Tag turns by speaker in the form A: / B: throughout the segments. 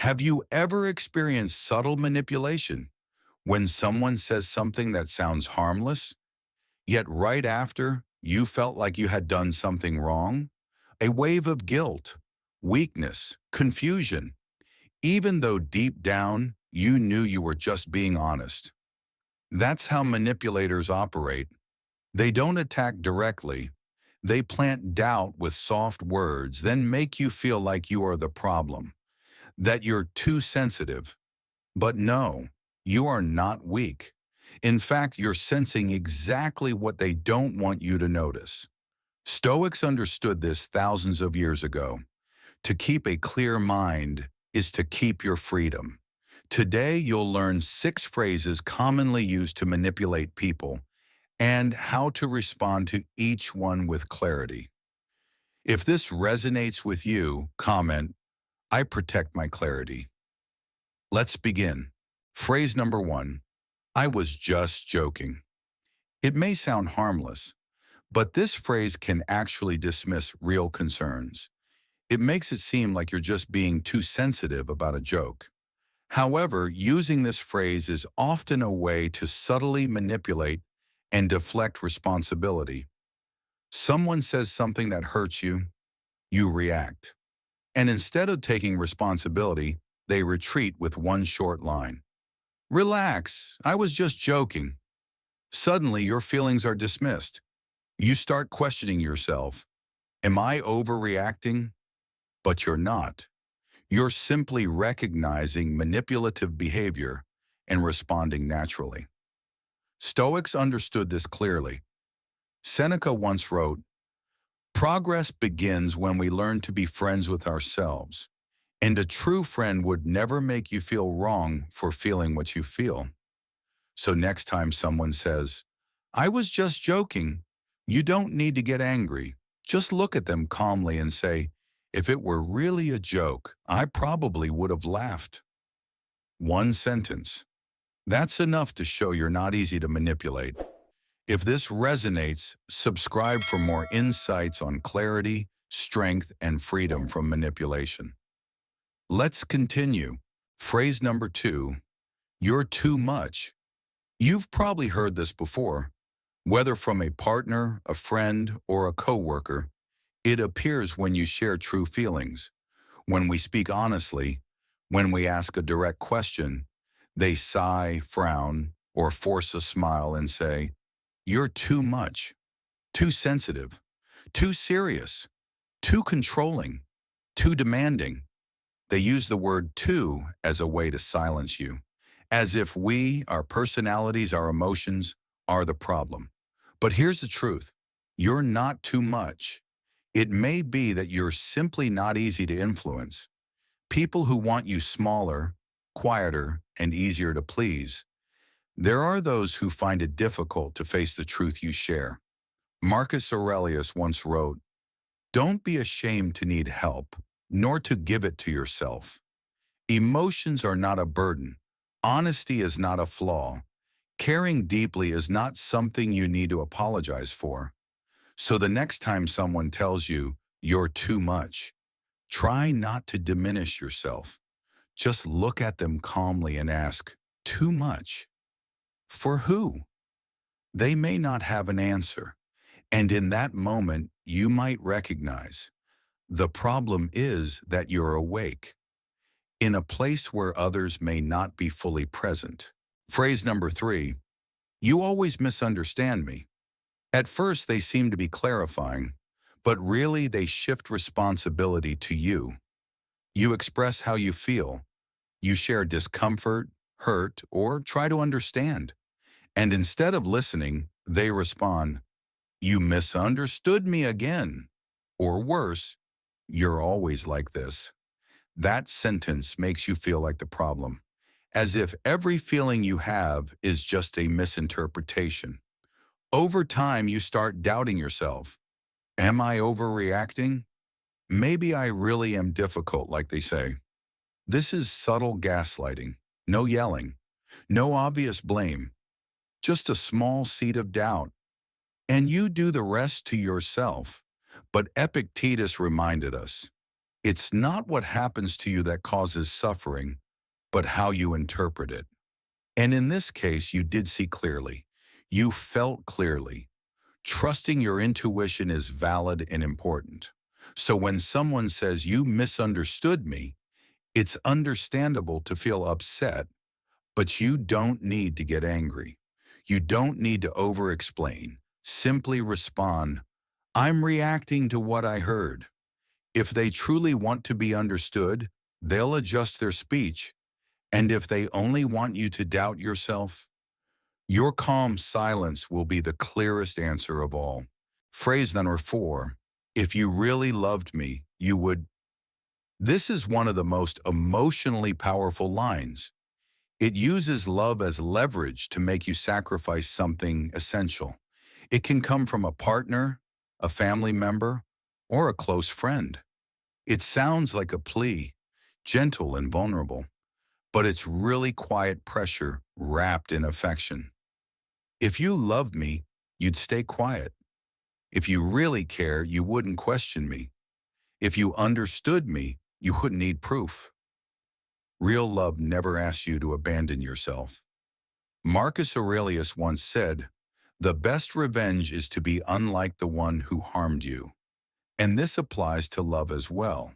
A: Have you ever experienced subtle manipulation when someone says something that sounds harmless, yet right after you felt like you had done something wrong? A wave of guilt, weakness, confusion, even though deep down you knew you were just being honest. That's how manipulators operate. They don't attack directly. They plant doubt with soft words, then make you feel like you are the problem, that you're too sensitive. But no, you are not weak. In fact, you're sensing exactly what they don't want you to notice. Stoics understood this thousands of years ago. To keep a clear mind is to keep your freedom. Today, you'll learn 6 phrases commonly used to manipulate people and how to respond to each one with clarity. If this resonates with you, comment, "I protect my clarity." Let's begin. Phrase number 1, "I was just joking." It may sound harmless, but this phrase can actually dismiss real concerns. It makes it seem like you're just being too sensitive about a joke. However, using this phrase is often a way to subtly manipulate and deflect responsibility. Someone says something that hurts you, you react. And instead of taking responsibility, they retreat with one short line. "Relax, I was just joking." Suddenly, your feelings are dismissed. You start questioning yourself. Am I overreacting? But you're not. You're simply recognizing manipulative behavior and responding naturally. Stoics understood this clearly. Seneca once wrote, "Progress begins when we learn to be friends with ourselves, and a true friend would never make you feel wrong for feeling what you feel." So next time someone says, "I was just joking," you don't need to get angry. Just look at them calmly and say, "If it were really a joke, I probably would have laughed." One sentence. That's enough to show you're not easy to manipulate. If this resonates, subscribe for more insights on clarity, strength, and freedom from manipulation. Let's continue. Phrase number 2, "You're too much." You've probably heard this before. Whether from a partner, a friend, or a coworker, it appears when you share true feelings. When we speak honestly, when we ask a direct question, they sigh, frown, or force a smile and say, "You're too much, too sensitive, too serious, too controlling, too demanding." They use the word "too" as a way to silence you, as if we, our personalities, our emotions, are the problem. But here's the truth. You're not too much. It may be that you're simply not easy to influence. People who want you smaller, quieter, and easier to please. There are those who find it difficult to face the truth you share. Marcus Aurelius once wrote, "Don't be ashamed to need help, nor to give it to yourself." Emotions are not a burden. Honesty is not a flaw. Caring deeply is not something you need to apologize for. So the next time someone tells you you're too much, try not to diminish yourself. Just look at them calmly and ask, "Too much? For who?" They may not have an answer. And in that moment, you might recognize the problem is that you're awake, in a place where others may not be fully present. Phrase number 3, "You always misunderstand me." At first, they seem to be clarifying, but really they shift responsibility to you. You express how you feel. You share discomfort, hurt, or try to understand. And instead of listening, they respond, "You misunderstood me again." Or worse, "You're always like this." That sentence makes you feel like the problem, as if every feeling you have is just a misinterpretation. Over time, you start doubting yourself. Am I overreacting? Maybe I really am difficult, like they say. This is subtle gaslighting. No yelling. No obvious blame. Just a small seed of doubt. And you do the rest to yourself. But Epictetus reminded us, It's not what happens to you that causes suffering, but how you interpret it. And in this case, you did see clearly. You felt clearly. Trusting your intuition is valid and important. So when someone says you misunderstood me, it's understandable to feel upset, but you don't need to get angry. You don't need to over-explain. Simply respond, I'm reacting to what I heard. If they truly want to be understood, they'll adjust their speech. And if they only want you to doubt yourself, your calm silence will be the clearest answer of all. Phrase number 4, if you really loved me, you would. This is one of the most emotionally powerful lines. It uses love as leverage to make you sacrifice something essential. It can come from a partner, a family member, or a close friend. It sounds like a plea, gentle and vulnerable, but it's really quiet pressure wrapped in affection. If you loved me, you'd stay quiet. If you really care, you wouldn't question me. If you understood me, you wouldn't need proof. Real love never asks you to abandon yourself. Marcus Aurelius once said, "The best revenge is to be unlike the one who harmed you." And this applies to love as well.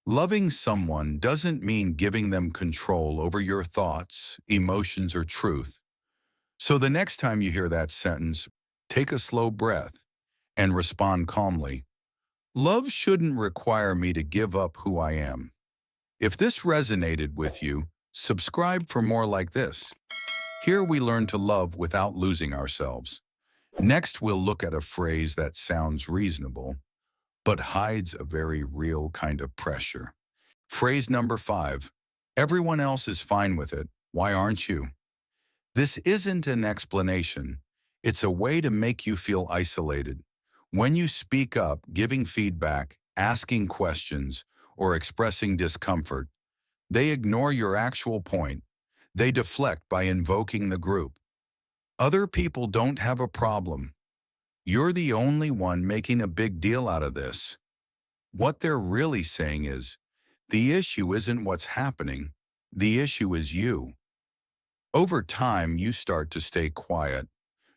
A: Loving someone doesn't mean giving them control over your thoughts, emotions, or truth. So the next time you hear that sentence, take a slow breath and respond calmly. Love shouldn't require me to give up who I am. If this resonated with you, subscribe for more like this. Here we learn to love without losing ourselves. Next, we'll look at a phrase that sounds reasonable, but hides a very real kind of pressure. Phrase number 5, everyone else is fine with it. Why aren't you? This isn't an explanation. It's a way to make you feel isolated. When you speak up, giving feedback, asking questions, or expressing discomfort, they ignore your actual point. They deflect by invoking the group. Other people don't have a problem. You're the only one making a big deal out of this. What they're really saying is, the issue isn't what's happening. The issue is you. Over time, you start to stay quiet,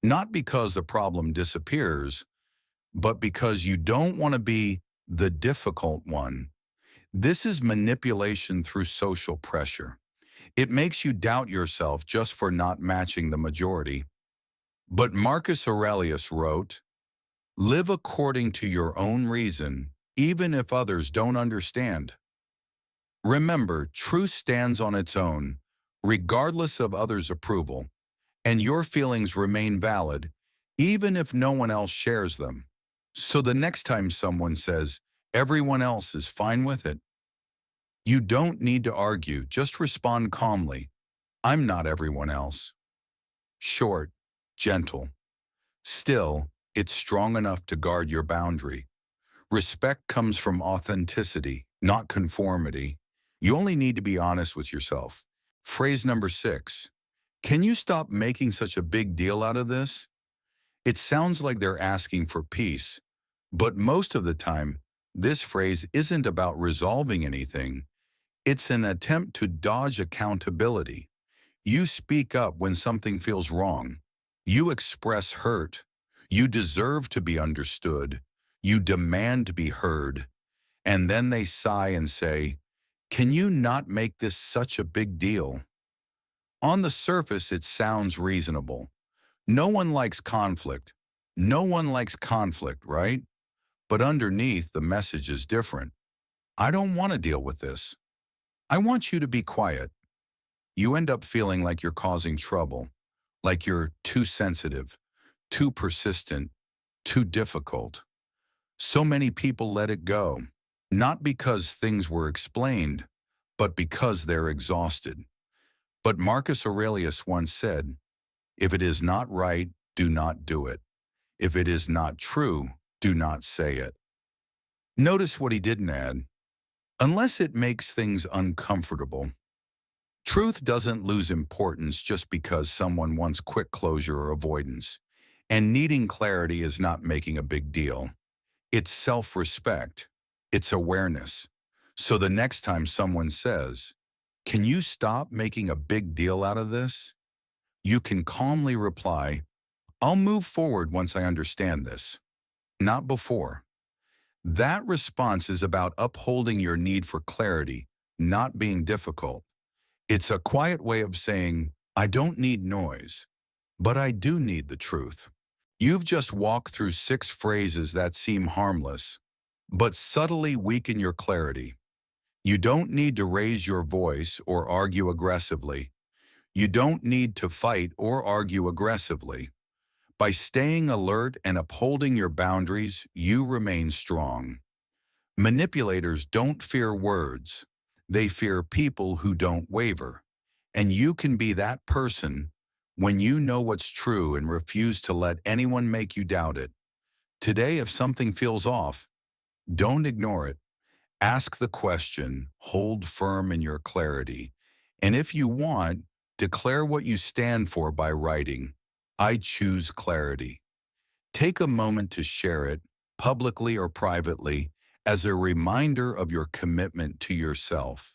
A: not because the problem disappears, but because you don't want to be the difficult one. This is manipulation through social pressure. It makes you doubt yourself just for not matching the majority. But Marcus Aurelius wrote, live according to your own reason, even if others don't understand. Remember, truth stands on its own, regardless of others' approval, and your feelings remain valid, even if no one else shares them. So the next time someone says, everyone else is fine with it, you don't need to argue, just respond calmly. I'm not everyone else. Short, gentle. Still, it's strong enough to guard your boundary. Respect comes from authenticity, not conformity. You only need to be honest with yourself. Phrase number 6. Can you stop making such a big deal out of this? It sounds like they're asking for peace, but most of the time, this phrase isn't about resolving anything. It's an attempt to dodge accountability. You speak up when something feels wrong. You express hurt. You deserve to be understood. You demand to be heard. And then they sigh and say, can you not make this such a big deal? On the surface, it sounds reasonable. No one likes conflict. No one likes conflict, right? But underneath, the message is different. I don't want to deal with this. I want you to be quiet. You end up feeling like you're causing trouble, like you're too sensitive, too persistent, too difficult. So many people let it go, not because things were explained, but because they're exhausted. But Marcus Aurelius once said, if it is not right, do not do it. If it is not true, do not say it. Notice what he didn't add. Unless it makes things uncomfortable. Truth doesn't lose importance just because someone wants quick closure or avoidance. And needing clarity is not making a big deal. It's self-respect. It's awareness. So the next time someone says, "Can you stop making a big deal out of this?" you can calmly reply, "I'll move forward once I understand this, not before." That response is about upholding your need for clarity, not being difficult. It's a quiet way of saying, "I don't need noise, but I do need the truth." You've just walked through 6 phrases that seem harmless, but subtly weaken your clarity. You don't need to raise your voice or argue aggressively. You don't need to fight or argue aggressively. By staying alert and upholding your boundaries, you remain strong. Manipulators don't fear words. They fear people who don't waver. And you can be that person when you know what's true and refuse to let anyone make you doubt it. Today, if something feels off, don't ignore it. Ask the question, hold firm in your clarity, and if you want, declare what you stand for by writing, "I choose clarity." Take a moment to share it, publicly or privately, as a reminder of your commitment to yourself.